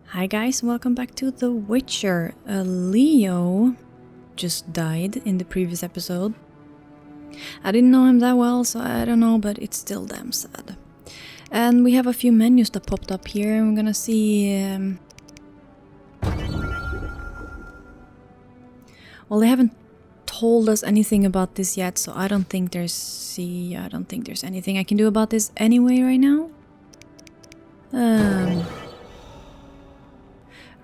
Hi guys, welcome back to The Witcher. Leo just died in the previous episode. I didn't know him that well, so I don't know, but it's still damn sad. And we have a few menus that popped up here, and we're gonna see... Well, they haven't told us anything about this yet, so I don't think there's anything I can do about this anyway right now.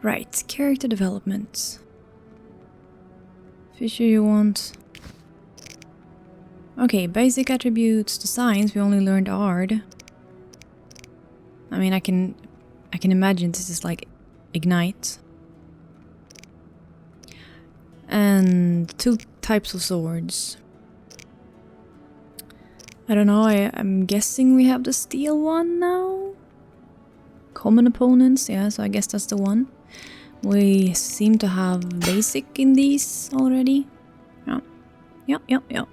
Right, character development. Feature you want. Okay, basic attributes to science, we only learned art. I mean, I can imagine this is like ignite. And 2 types of swords. I don't know, I'm guessing we have the steel one now? Common opponents, yeah, so I guess that's the one. We seem to have basic in these already. Yep.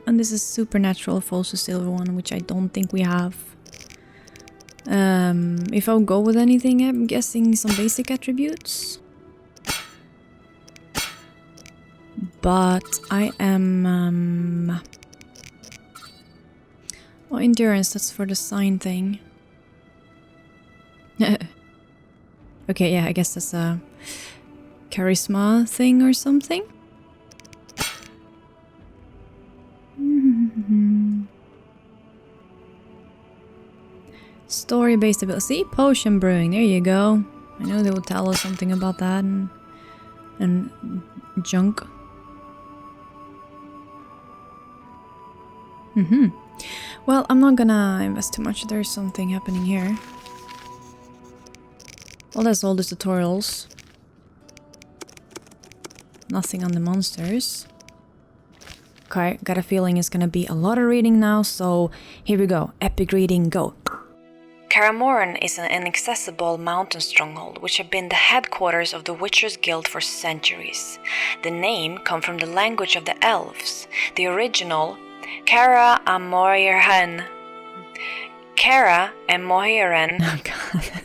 And this is supernatural false to silver one, which I don't think we have. If I'll go with anything, I'm guessing some basic attributes. But I am... Oh, endurance, that's for the sign thing. Okay, yeah, I guess that's a charisma thing or something. Story-based ability. See, potion brewing. There you go. I know they will tell us something about that and junk. Well, I'm not gonna invest too much. There's something happening here. Well, that's all the tutorials. Nothing on the monsters. Okay, got a feeling it's gonna be a lot of reading now, so here we go. Epic reading, go. Karamoran is an inaccessible mountain stronghold which have been the headquarters of the Witchers Guild for centuries. The name comes from the language of the elves. The original Kara Amoirhen. Kara Amoirhen. Oh god.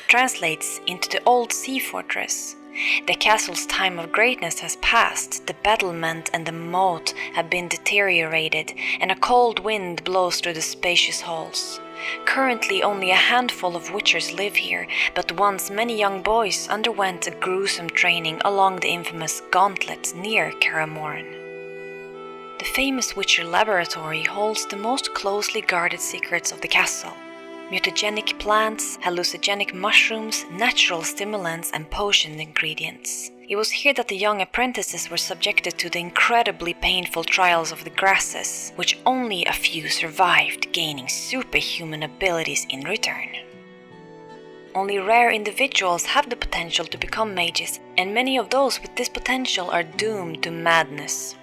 Translates into the old sea fortress. The castle's time of greatness has passed, the battlement and the moat have been deteriorated, and a cold wind blows through the spacious halls. Currently only a handful of witchers live here, but once many young boys underwent a gruesome training along the infamous gauntlet near Karamoran. The famous Witcher laboratory holds the most closely guarded secrets of the castle. Mutagenic plants, hallucinogenic mushrooms, natural stimulants and potion ingredients. It was here that the young apprentices were subjected to the incredibly painful trials of the grasses, which only a few survived, gaining superhuman abilities in return. Only rare individuals have the potential to become mages, and many of those with this potential are doomed to madness.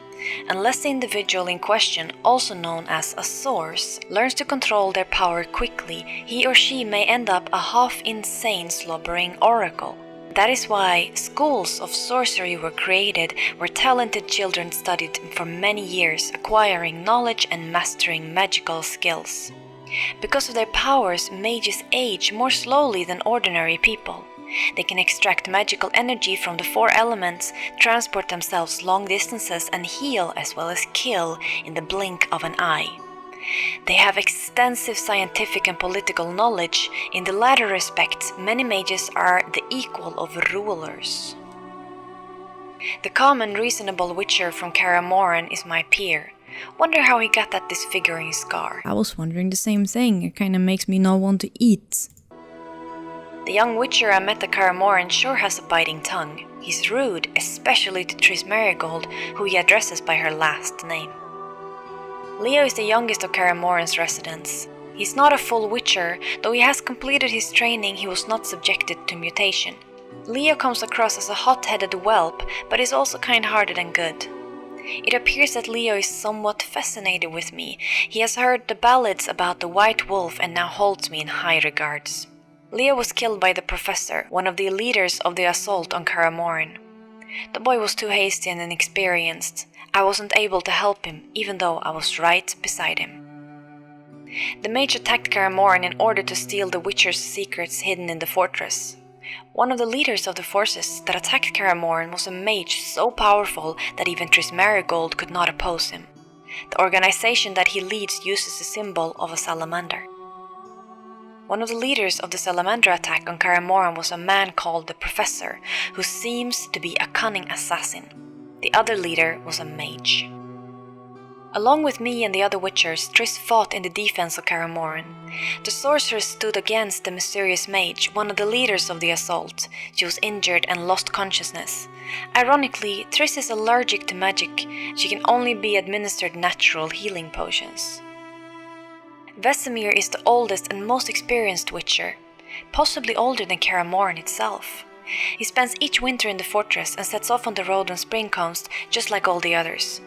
Unless the individual in question, also known as a source, learns to control their power quickly, he or she may end up a half-insane slobbering oracle. That is why schools of sorcery were created, where talented children studied for many years, acquiring knowledge and mastering magical skills. Because of their powers, mages age more slowly than ordinary people. They can extract magical energy from the 4 elements, transport themselves long distances and heal as well as kill in the blink of an eye. They have extensive scientific and political knowledge. In the latter respect, many mages are the equal of rulers. The common reasonable witcher from Karamoran is my peer. Wonder how he got that disfiguring scar. I was wondering the same thing. It kinda makes me not want to eat. The young witcher I met at Karamoran sure has a biting tongue. He's rude, especially to Triss Marigold, who he addresses by her last name. Leo is the youngest of Karamoran's residents. He's not a full witcher, though he has completed his training he was not subjected to mutation. Leo comes across as a hot-headed whelp, but is also kind-hearted and good. It appears that Leo is somewhat fascinated with me. He has heard the ballads about the White Wolf and now holds me in high regards. Leo was killed by the professor, one of the leaders of the assault on Karamoran. The boy was too hasty and inexperienced. I wasn't able to help him, even though I was right beside him. The mage attacked Karamoran in order to steal the Witcher's secrets hidden in the fortress. One of the leaders of the forces that attacked Kaer Morhen was a mage so powerful that even Triss Merigold could not oppose him. The organization that he leads uses the symbol of a salamander. One of the leaders of the salamander attack on Kaer Morhen was a man called the Professor, who seems to be a cunning assassin. The other leader was a mage. Along with me and the other Witchers, Triss fought in the defense of Kaer Morhen. The sorceress stood against the mysterious mage, one of the leaders of the assault. She was injured and lost consciousness. Ironically, Triss is allergic to magic. She can only be administered natural healing potions. Vesemir is the oldest and most experienced Witcher, possibly older than Kaer Morhen itself. He spends each winter in the fortress and sets off on the road when spring comes, just like all the others.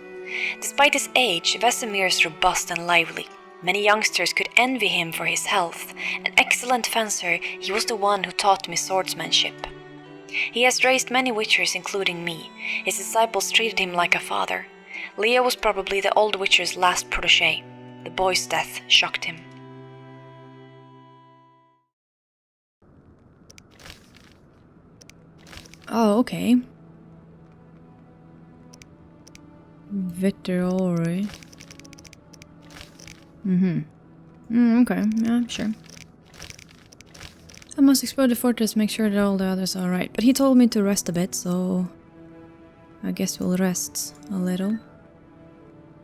Despite his age, Vesemir is robust and lively. Many youngsters could envy him for his health. An excellent fencer, he was the one who taught me swordsmanship. He has raised many Witchers, including me. His disciples treated him like a father. Leo was probably the old Witcher's last protégé. The boy's death shocked him. Oh, okay. Vittorori. Okay, yeah, sure. I must explore the fortress, make sure that all the others are alright. But he told me to rest a bit, so I guess we'll rest a little.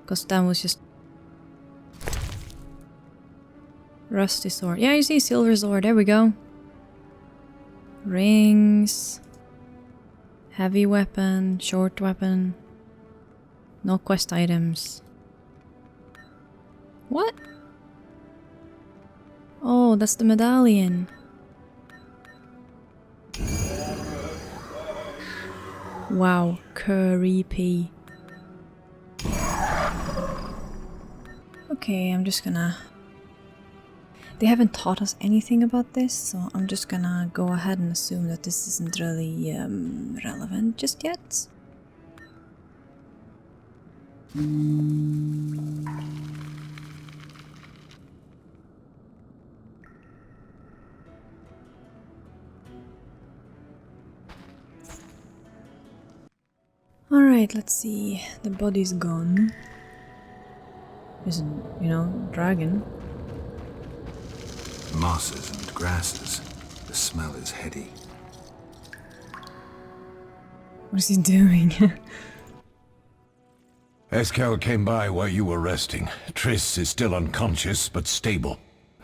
Because that was just rusty sword. Yeah, you see, silver sword, there we go. Rings. Heavy weapon, short weapon. No quest items. What? Oh, that's the medallion. Wow, creepy. Okay, I'm just gonna... They haven't taught us anything about this, so I'm just gonna go ahead and assume that this isn't really relevant just yet. Alright, let's see. The body's gone. There's a, dragon. Mosses and grasses. The smell is heady. What is he doing? Eskel came by while you were resting. Triss is still unconscious, but stable.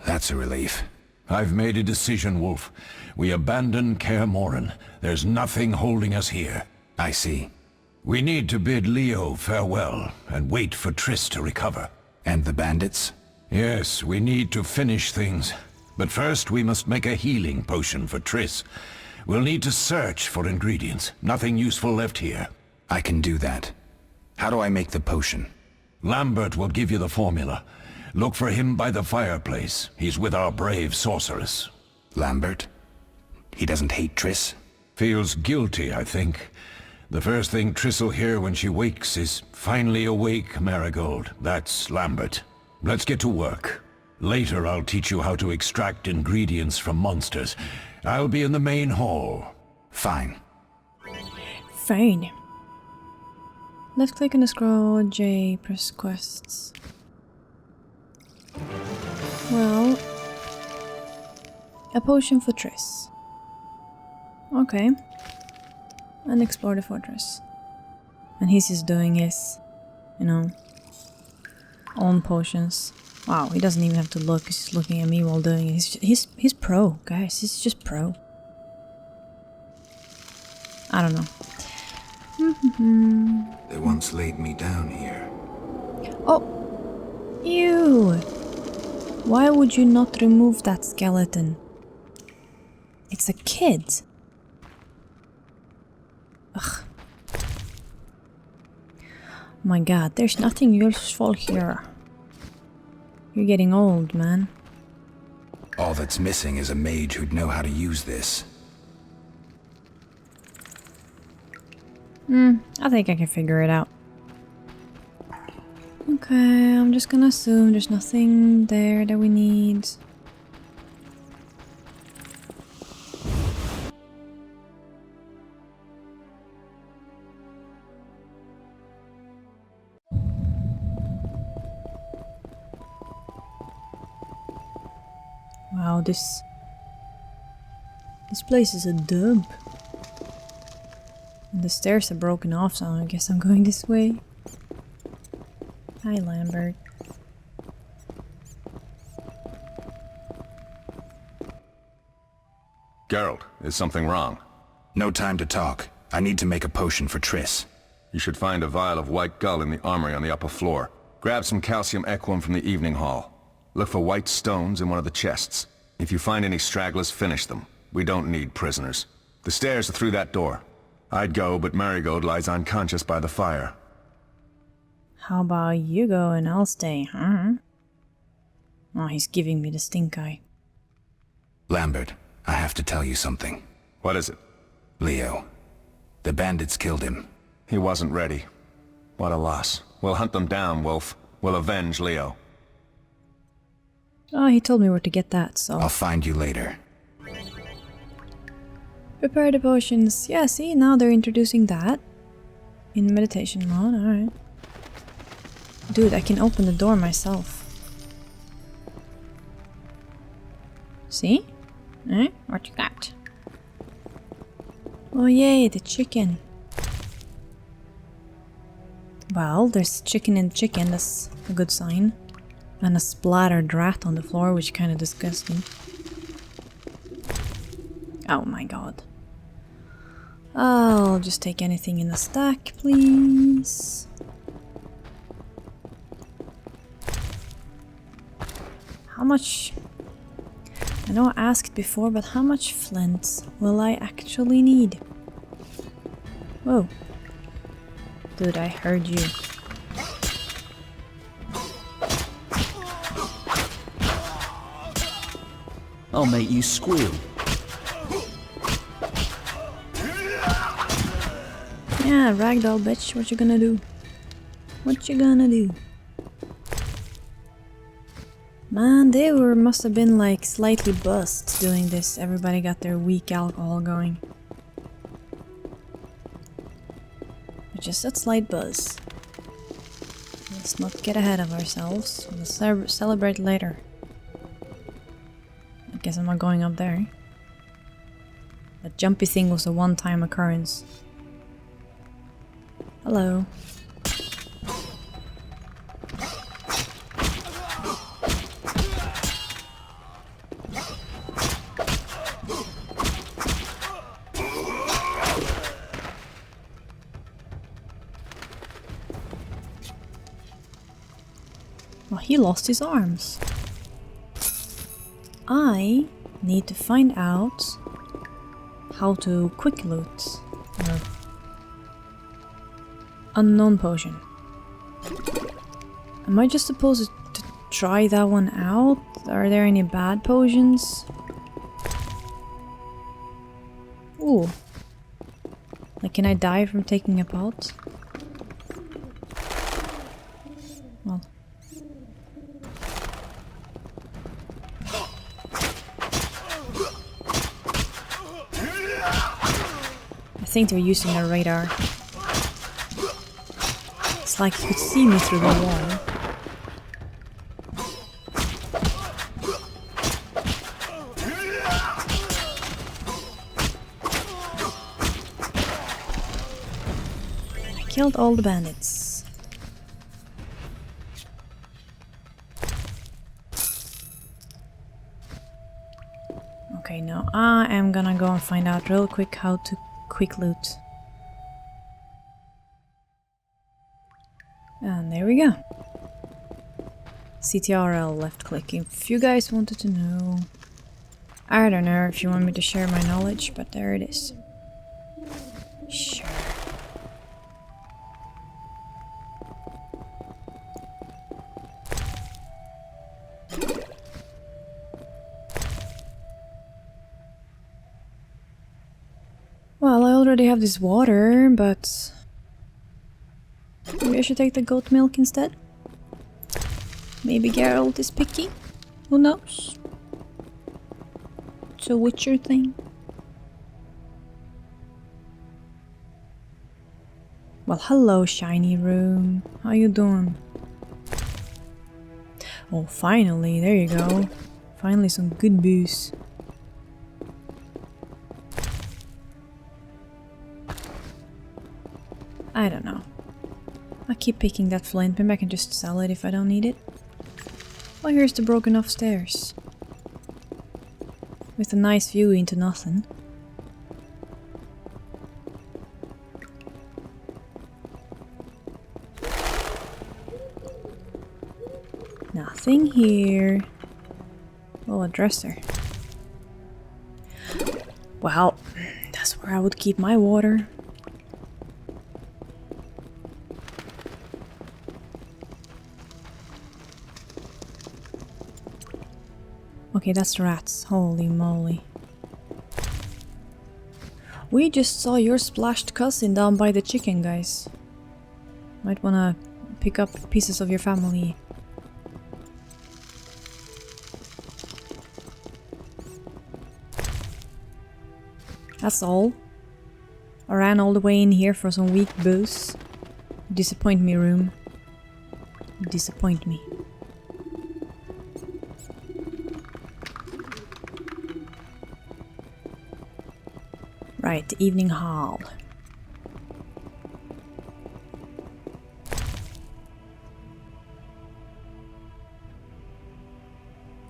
That's a relief. I've made a decision, Wolf. We abandon Kaer Morhen. There's nothing holding us here. I see. We need to bid Leo farewell and wait for Triss to recover. And the bandits? Yes, we need to finish things. But first we must make a healing potion for Triss. We'll need to search for ingredients. Nothing useful left here. I can do that. How do I make the potion? Lambert will give you the formula. Look for him by the fireplace. He's with our brave sorceress. Lambert? He doesn't hate Triss? Feels guilty, I think. The first thing Triss will hear when she wakes is, "Finally awake, Marigold." That's Lambert. Let's get to work. Later I'll teach you how to extract ingredients from monsters. I'll be in the main hall. Fine. Fine. Left click on the scroll, J, press quests. Well, a potion for Triss. Okay. And explore the fortress. And he's just doing his, own potions. Wow, he doesn't even have to look, he's just looking at me while doing it. He's pro, guys, he's just pro. I don't know. They once laid me down here. Oh! Ew! Why would you not remove that skeleton? It's a kid. Ugh. My god, there's nothing useful here. You're getting old, man. All that's missing is a mage who'd know how to use this. I think I can figure it out. Okay, I'm just gonna assume there's nothing there that we need. Wow, this place is a dump. And the stairs are broken off, so I guess I'm going this way. Hi, Lambert. Geralt, is something wrong? No time to talk. I need to make a potion for Triss. You should find a vial of white gull in the armory on the upper floor. Grab some calcium equum from the evening hall. Look for white stones in one of the chests. If you find any stragglers, finish them. We don't need prisoners. The stairs are through that door. I'd go, but Marigold lies unconscious by the fire. How about you go and I'll stay, huh? Oh, he's giving me the stink eye. Lambert, I have to tell you something. What is it? Leo. The bandits killed him. He wasn't ready. What a loss. We'll hunt them down, Wolf. We'll avenge Leo. Oh, he told me where to get that, so... I'll find you later. Prepare the potions. Yeah, see, now they're introducing that. In meditation mode, alright. Dude, I can open the door myself. See? Eh? What you got? Oh yay, the chicken. Well, there's chicken and chicken, that's a good sign. And a splattered rat on the floor, which is kind of disgusting. Oh my god. I'll just take anything in the stack, please. How much... I know I asked before, but how much flints will I actually need? Whoa. Dude, I heard you. I'll make you squeal. Yeah, ragdoll bitch, what you gonna do? What you gonna do? Man, they must have been like slightly buzzed doing this. Everybody got their weak alcohol going. But just that slight buzz. Let's not get ahead of ourselves. We'll celebrate later. I guess I'm not going up there. That jumpy thing was a one-time occurrence. Hello. Well, he lost his arms. I need to find out how to quick loot. Or unknown potion. Am I just supposed to try that one out? Are there any bad potions? Ooh. Like, can I die from taking a pot? Well. I think they're using a radar. It's like you could see me through the wall. I killed all the bandits. Okay, now I am gonna go and find out real quick how to quick loot. And there we go. CTRL left click. If you guys wanted to know. I don't know if you want me to share my knowledge, but there it is. Sure. Well, I already have this water, but maybe I should take the goat milk instead. Maybe Geralt is picky. Who knows? It's a Witcher thing. Well, hello, shiny room. How you doing? Oh, finally, there you go. Finally some good booze. I don't know. I keep picking that flint, maybe I can just sell it if I don't need it. Well, here's the broken off stairs. With a nice view into nothing. Nothing here. Oh, a dresser. Well, that's where I would keep my water. Okay, that's the rats. Holy moly. We just saw your splashed cousin down by the chicken, guys. Might wanna pick up pieces of your family. That's all. I ran all the way in here for some weak booze. Disappoint me, room. Disappoint me. Right, the evening hall.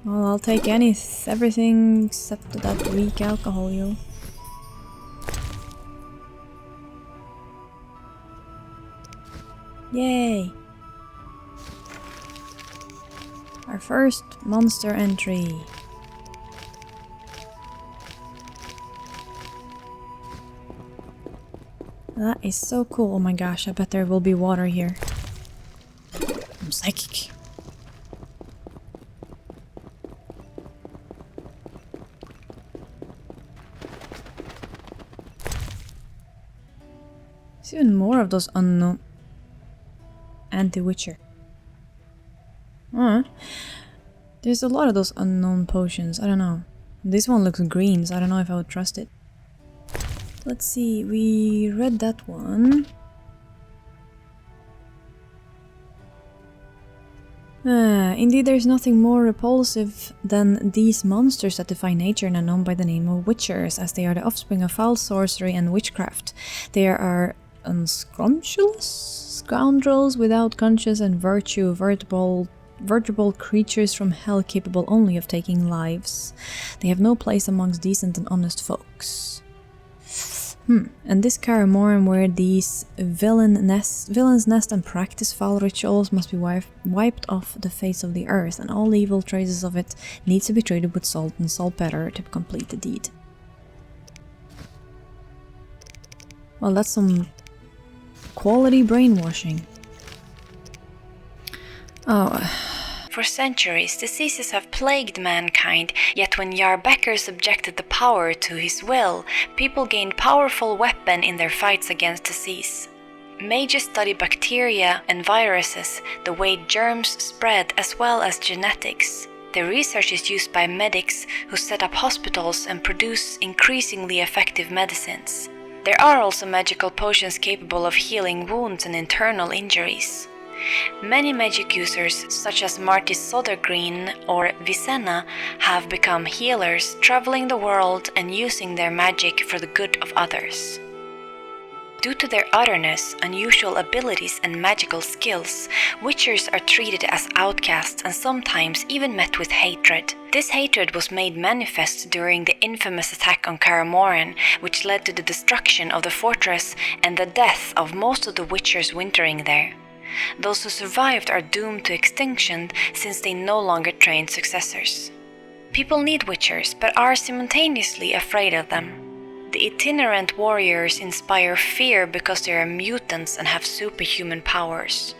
Well, I'll take everything except that weak alcohol, yo. Yay! Our first monster entry. That is so cool. Oh my gosh, I bet there will be water here. I'm psychic. There's even more of those unknown anti-witcher. There's a lot of those unknown potions. I don't know. This one looks green, so I don't know if I would trust it. Let's see, we read that one. Indeed, there's nothing more repulsive than these monsters that defy nature and are known by the name of witchers, as they are the offspring of foul sorcery and witchcraft. They are unscrumptious scoundrels without conscience and virtue, veritable creatures from hell capable only of taking lives. They have no place amongst decent and honest folks. And this Karamoran, where these villains nest and practice foul rituals, must be wiped off the face of the earth, and all evil traces of it needs to be treated with salt and saltpeter to complete the deed. Well, that's some quality brainwashing. For centuries, diseases have plagued mankind, yet when Jarl Becker subjected the power to his will, people gained powerful weapon in their fights against disease. Mages study bacteria and viruses, the way germs spread, as well as genetics. Their research is used by medics who set up hospitals and produce increasingly effective medicines. There are also magical potions capable of healing wounds and internal injuries. Many magic users, such as Marty Sodergreen or Vicenna, have become healers, traveling the world and using their magic for the good of others. Due to their otherness, unusual abilities and magical skills, witchers are treated as outcasts and sometimes even met with hatred. This hatred was made manifest during the infamous attack on Karamoran, which led to the destruction of the fortress and the death of most of the witchers wintering there. Those who survived are doomed to extinction since they no longer train successors. People need witchers, but are simultaneously afraid of them. The itinerant warriors inspire fear because they are mutants and have superhuman powers.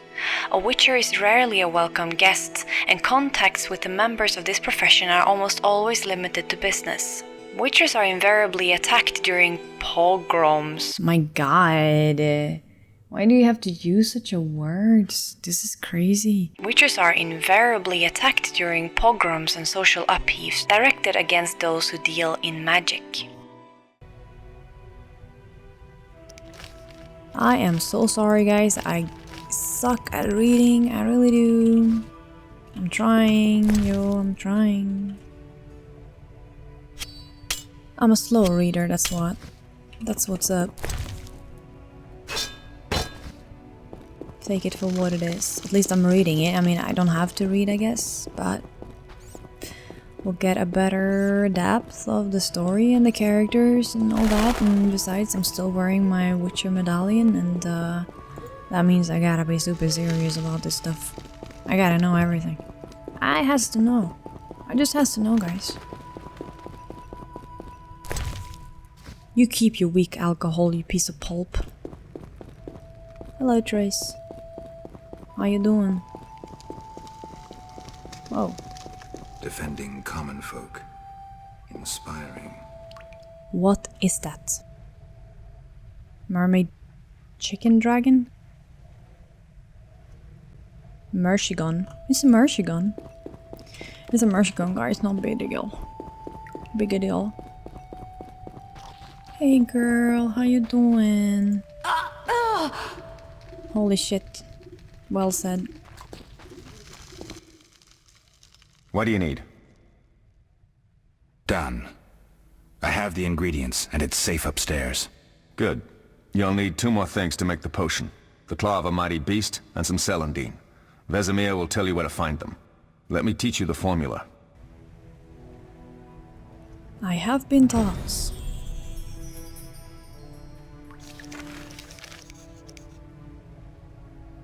A witcher is rarely a welcome guest, and contacts with the members of this profession are almost always limited to business. Witchers are invariably attacked during pogroms. My god. Why do you have to use such a word? This is crazy. Witchers are invariably attacked during pogroms and social upheavals directed against those who deal in magic. I am so sorry, guys. I suck at reading. I really do. I'm trying, I'm trying. I'm a slow reader, that's what. That's what's up. Take it for what it is. At least I'm reading it. I mean, I don't have to read, I guess, but we'll get a better depth of the story and the characters and all that. And besides, I'm still wearing my Witcher medallion, and that means I gotta be super serious about this stuff. I gotta know everything. I has to know. I just has to know, guys. You keep your weak alcohol, you piece of pulp. Hello, Trace. How you doing? Whoa. Defending common folk. Inspiring. What is that? Mermaid chicken dragon? Mercigon. It's a Mercigon. It's a Mercigon, guys, not big deal. Big deal. Hey girl, how you doing? Holy shit. Well said. What do you need? Done. I have the ingredients, and it's safe upstairs. Good. You'll need 2 more things to make the potion. The claw of a mighty beast, and some celandine. Vesemir will tell you where to find them. Let me teach you the formula. I have been taught.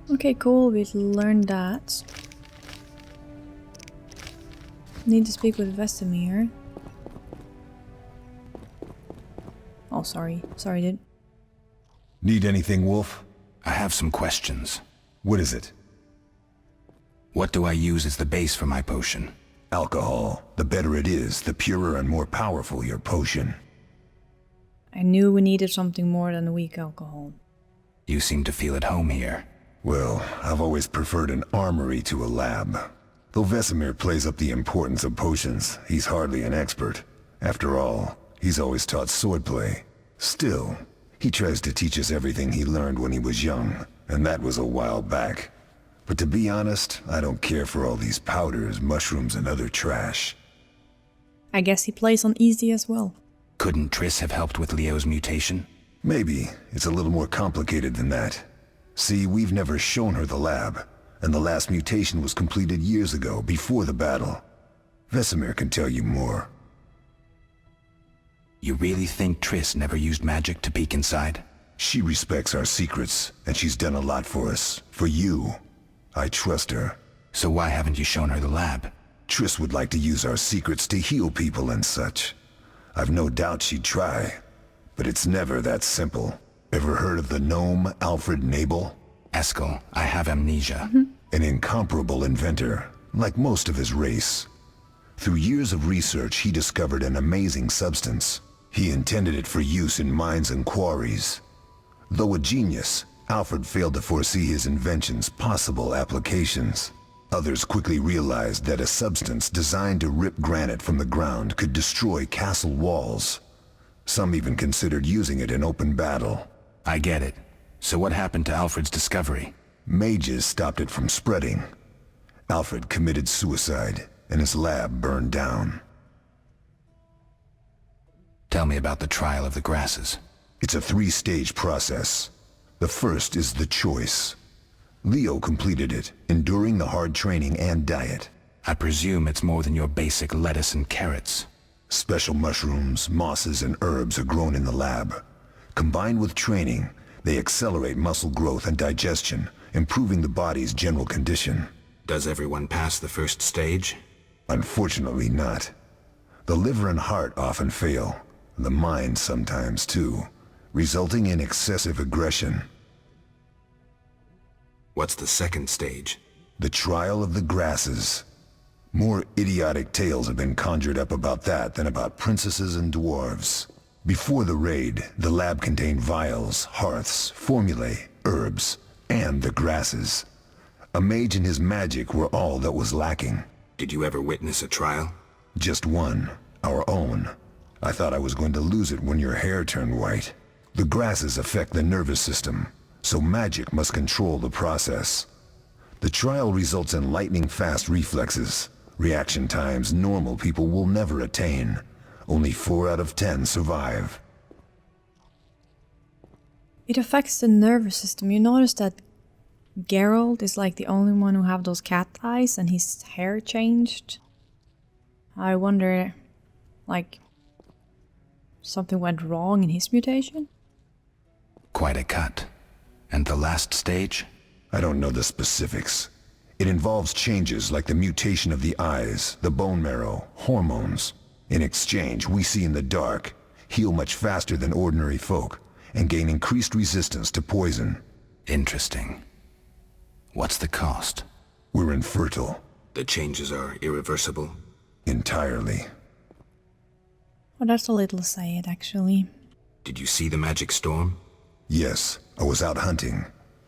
Okay, cool, we learned that. Need to speak with Vesemir. Oh, sorry. Sorry, dude. Need anything, Wolf? I have some questions. What is it? What do I use as the base for my potion? Alcohol. The better it is, the purer and more powerful your potion. I knew we needed something more than weak alcohol. You seem to feel at home here. Well, I've always preferred an armory to a lab. Though Vesemir plays up the importance of potions, he's hardly an expert. After all, he's always taught swordplay. Still, he tries to teach us everything he learned when he was young, and that was a while back. But to be honest, I don't care for all these powders, mushrooms, and other trash. I guess he plays on easy as well. Couldn't Triss have helped with Leo's mutation? Maybe. It's a little more complicated than that. See, we've never shown her the lab, and the last mutation was completed years ago, before the battle. Vesemir can tell you more. You really think Triss never used magic to peek inside? She respects our secrets, and she's done a lot for us. For you. I trust her. So why haven't you shown her the lab? Triss would like to use our secrets to heal people and such. I've no doubt she'd try, but it's never that simple. Ever heard of the gnome Alfred Nabel? Eskel, I have amnesia. An incomparable inventor, like most of his race. Through years of research, he discovered an amazing substance. He intended it for use in mines and quarries. Though a genius, Alfred failed to foresee his invention's possible applications. Others quickly realized that a substance designed to rip granite from the ground could destroy castle walls. Some even considered using it in open battle. I get it. So what happened to Alfred's discovery? Mages stopped it from spreading. Alfred committed suicide, and his lab burned down. Tell me about the trial of the grasses. It's a 3-stage process. The first is the choice. Leo completed it, enduring the hard training and diet. I presume it's more than your basic lettuce and carrots. Special mushrooms, mosses, and herbs are grown in the lab. Combined with training, they accelerate muscle growth and digestion, improving the body's general condition. Does everyone pass the first stage? Unfortunately not. The liver and heart often fail, the mind sometimes too, resulting in excessive aggression. What's the second stage? The trial of the grasses. More idiotic tales have been conjured up about that than about princesses and dwarves. Before the raid, the lab contained vials, hearths, formulae, herbs, and the grasses. A mage and his magic were all that was lacking. Did you ever witness a trial? Just one, our own. I thought I was going to lose it when your hair turned white. The grasses affect the nervous system, so magic must control the process. The trial results in lightning-fast reflexes, reaction times normal people will never attain. Only 4 out of 10 survive. It affects the nervous system. You notice that Geralt is like the only one who have those cat eyes and his hair changed. I wonder, like, something went wrong in his mutation? Quite a cut. And the last stage? I don't know the specifics. It involves changes like the mutation of the eyes, the bone marrow, hormones. In exchange, we see in the dark, heal much faster than ordinary folk, and gain increased resistance to poison. Interesting. What's the cost? We're infertile. The changes are irreversible? Entirely. Well, that's a little sad, actually. Did you see the magic storm? Yes, I was out hunting.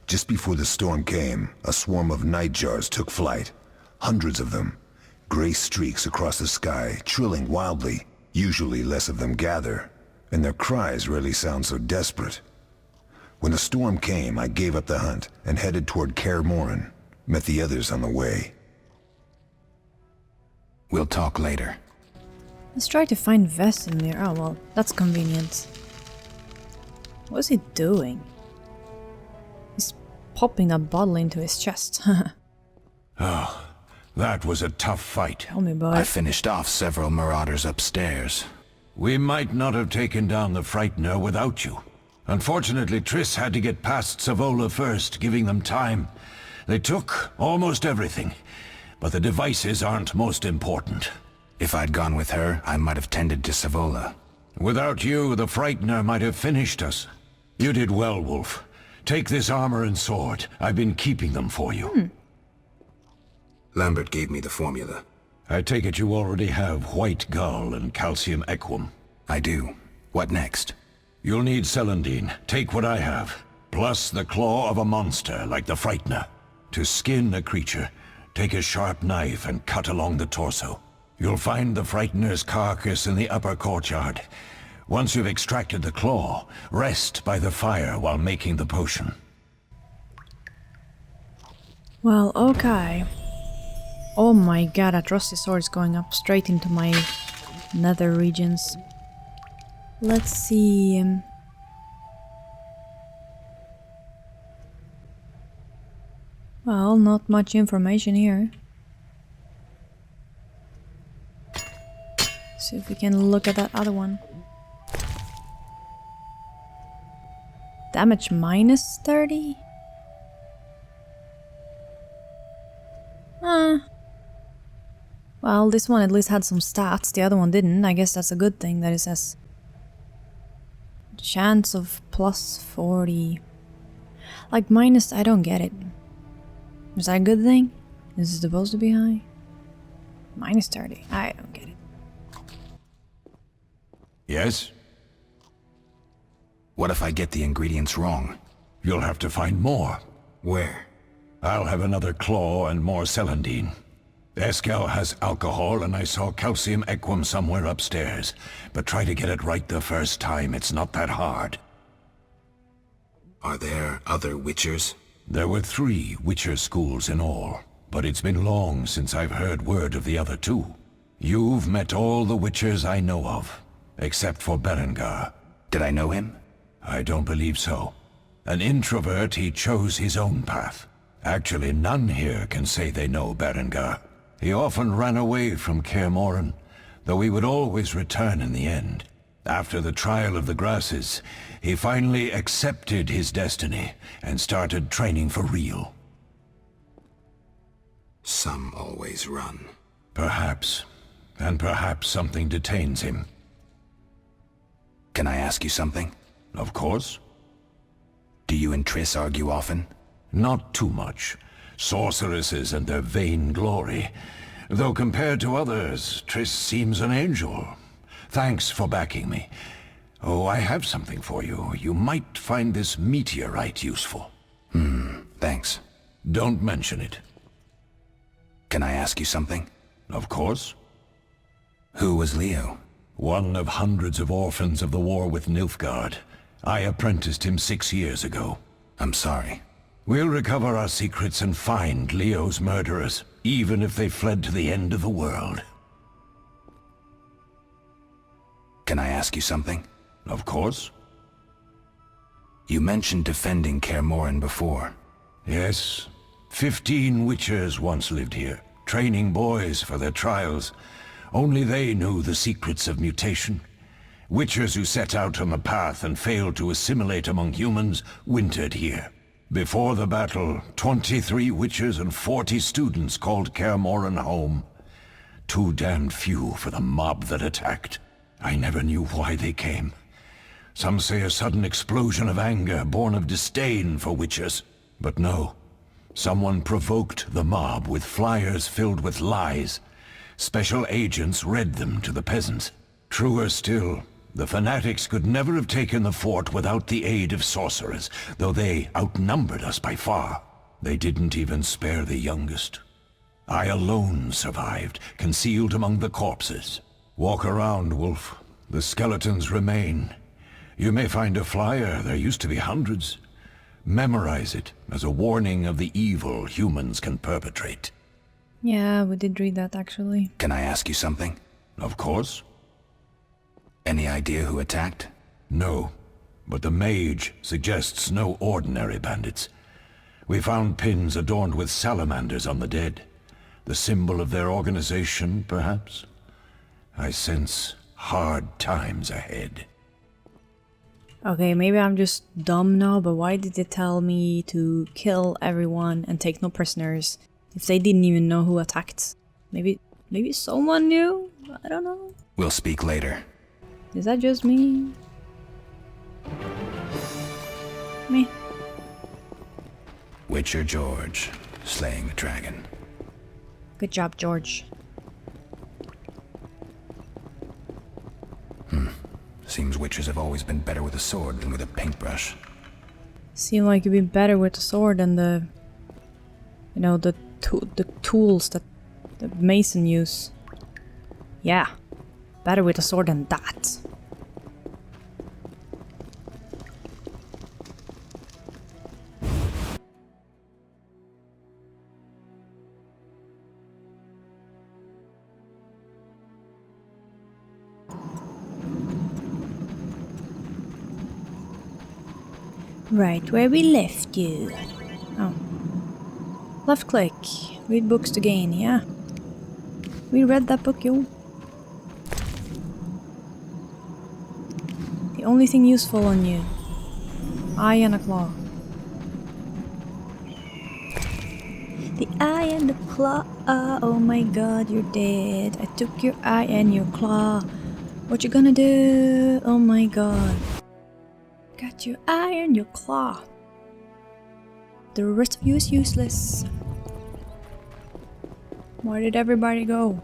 Just before the storm came, a swarm of nightjars took flight. Hundreds of them. Gray streaks across the sky, trilling wildly. Usually less of them gather, and their cries rarely sound so desperate. When the storm came, I gave up the hunt and headed toward Kaer Morhen. Met the others on the way. We'll talk later. Let's try to find Vesemir. Oh well, that's convenient. What's he doing? He's popping a bottle into his chest. Oh, that was a tough fight. Tell me about I it. finished off several marauders upstairs. We might not have taken down the Frightener without you. Unfortunately, Triss had to get past Savola first, giving them time. They took almost everything, but the devices aren't most important. If I'd gone with her, I might have tended to Savola. Without you, the Frightener might have finished us. You did well, Wolf. Take this armor and sword. I've been keeping them for you. Lambert gave me the formula. I take it you already have White Gull and Calcium Equum. I do. What next? You'll need Celandine. Take what I have. Plus the claw of a monster like the Frightener. To skin a creature, take a sharp knife and cut along the torso. You'll find the Frightener's carcass in the upper courtyard. Once you've extracted the claw, rest by the fire while making the potion. Well, okay. Oh my god, that rusty sword is going up straight into my nether regions. Let's see. Well, not much information here. See if we can look at that other one. Damage minus 30? Well, this one at least had some stats, the other one didn't. I guess that's a good thing that it says chance of plus 40. Like minus, I don't get it. Is that a good thing? Is it supposed to be high? Minus 30, I don't get it. Yes? What if I get the ingredients wrong? You'll have to find more. Where? I'll have another claw and more Celandine. Eskel has alcohol, and I saw Calcium Equum somewhere upstairs. But try to get it right the first time, it's not that hard. Are there other Witchers? There were 3 Witcher schools in all, but it's been long since I've heard word of the other 2. You've met all the Witchers I know of, except for Berengar. Did I know him? I don't believe so. An introvert, he chose his own path. Actually, none here can say they know Berengar. He often ran away from Kaer Morhen, though he would always return in the end. After the trial of the grasses, he finally accepted his destiny and started training for real. Some always run. Perhaps. And perhaps something detains him. Can I ask you something? Of course. Do you and Triss argue often? Not too much. Sorceresses and their vain glory. Though compared to others, Triss seems an angel. Thanks for backing me. Oh, I have something for you. You might find this meteorite useful. Thanks. Don't mention it. Can I ask you something? Of course. Who was Leo? One of hundreds of orphans of the war with Nilfgaard. I apprenticed him 6 years ago. I'm sorry. We'll recover our secrets and find Leo's murderers, even if they fled to the end of the world. Can I ask you something? Of course. You mentioned defending Kaer Morhen before. Yes. 15 witchers once lived here, training boys for their trials. Only they knew the secrets of mutation. Witchers who set out on the path and failed to assimilate among humans wintered here. Before the battle, 23 witchers and 40 students called Kaer Morhen home. Too damned few for the mob that attacked. I never knew why they came. Some say a sudden explosion of anger born of disdain for witchers. But no. Someone provoked the mob with flyers filled with lies. Special agents read them to the peasants. Truer still, the fanatics could never have taken the fort without the aid of sorcerers, though they outnumbered us by far. They didn't even spare the youngest. I alone survived, concealed among the corpses. Walk around, Wolf. The skeletons remain. You may find a flyer, there used to be hundreds. Memorize it as a warning of the evil humans can perpetrate. Yeah, we did read that actually. Can I ask you something? Of course. Any idea who attacked? No, but the mage suggests no ordinary bandits. We found pins adorned with salamanders on the dead. The symbol of their organization, perhaps? I sense hard times ahead. Okay, maybe I'm just dumb now, but why did they tell me to kill everyone and take no prisoners if they didn't even know who attacked? Maybe someone knew? I don't know. We'll speak later. Is that just me? Me. Witcher George, slaying the dragon. Good job, George. Seems witches have always been better with a sword than with a paintbrush. Seem like you'd be better with the sword than the... You know, the tools that the mason use. Yeah. Better with a sword than that. Right, where we left you. Oh. Left click. Read books to gain, yeah. We read that book, yo. The only thing useful on you. Eye and a claw. The eye and the claw. Oh my god, you're dead. I took your eye and your claw. What you gonna do? Oh my god. Got your eye and your claw. The rest of you is useless. Where did everybody go?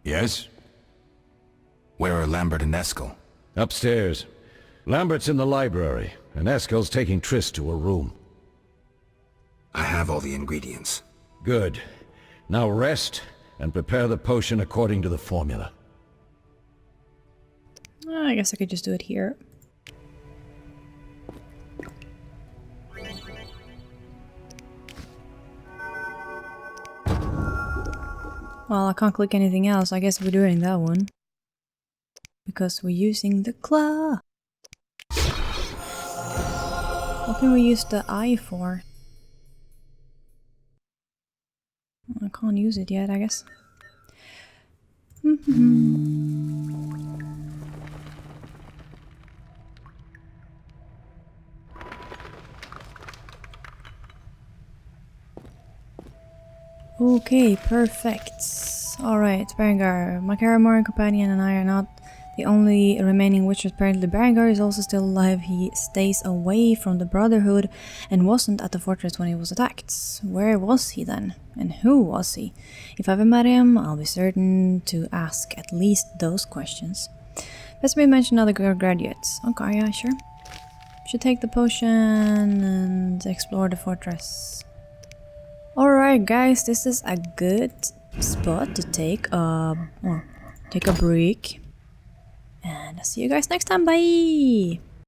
Yes? Where are Lambert and Eskel? Upstairs. Lambert's in the library, and Eskel's taking Triss to her room. I have all the ingredients. Good. Now rest, and prepare the potion according to the formula. I guess I could just do it here. Well, I can't click anything else. I guess we're doing that one. Because we're using the claw. What can we use the eye for? I can't use it yet, I guess. Okay, perfect. Alright, Berengar. My Kaer Morhen companion and I are not the only remaining witches. Apparently Berengar is also still alive. He stays away from the Brotherhood and wasn't at the fortress when he was attacked. Where was he then? And who was he? If I ever met him, I'll be certain to ask at least those questions. Best we mention other graduates. Okay, yeah, sure. Should take the potion and explore the fortress. Alright guys, this is a good spot to take a break. And I'll see you guys next time, bye!